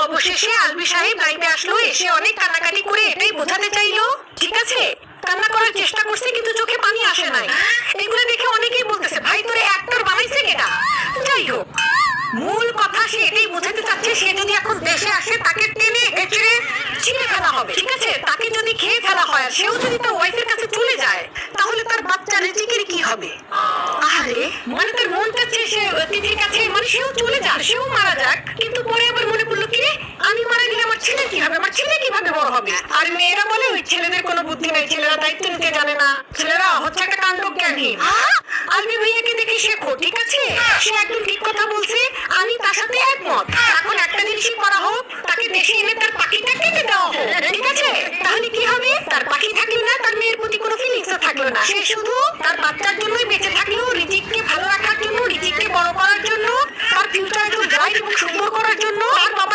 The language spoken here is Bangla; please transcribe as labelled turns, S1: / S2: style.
S1: অবশেষে আলবি সাহেব বাড়িতে আসলো, এসে অনেক কান্নাকাটি করে এটাই বোঝাতে চাইলো, ঠিক আছে কান্না করার চেষ্টা করছে কিন্তু চোখে পানি আসে নাই। এগুলো দেখে অনেকেই বলতেছে ভাই তোরে অ্যাক্টর বানাইছে কেটা। যাই হোক, মূল কথা সে এটাই বোঝাতে চাচ্ছে সে যদি এখন দেশে আসে তাকে টেনে হেঁচড়ে ছিঁড়ে ফেলা হবে, ঠিক আছে তাকে যদি খেয়ে ফেলা হয় আর সেও যদি তার ওয়াইফের কাছে চলে যায় তাহলে তার বাচ্চা রিজিকের কি হবে। আরে মানে তার মন চাচ্ছে সে তিথির কাছে মানে সেও চলে যাক, সেও মারা যাক, কিন্তু পরে আবার মনে পড়লো কি রে আমি মারা গেলে আমার ছেলে কি হবে, আমার ছেলে কিভাবে বড় হবে। আর মেয়েরা বলে ওই ছেলেদের কোনো বুদ্ধি নাই, ছেলেরা দায়িত্ব নিতে জানে না, ছেলেরা হচ্ছে একটা কাণ্ডজ্ঞানহীন। আলবি ভাইয়াকে দেখে শেখো, ঠিক আছে সে একদম ঠিক কথা বলছে, আমি তার সাথে একমত। এখন একটা জিনিসই করা হোক, তাকে দেশে এনে তার পাখিটা কেটে দেওয়া হোক, ঠিক আছে তাহলে কি হবে, তার পাখি থাকলো না, তার মেয়ের প্রতি কোনো ফিলিংসও থাকলো না, সে শুধু তার বাচ্চার জন্যই বেঁচে থাকলো, রিজিককে ভালো রাখার জন্য, রিজিককে বড় করার জন্য, তার ফিউচারকে ব্রাইট এবং সুন্দর করার জন্য, তার বাবা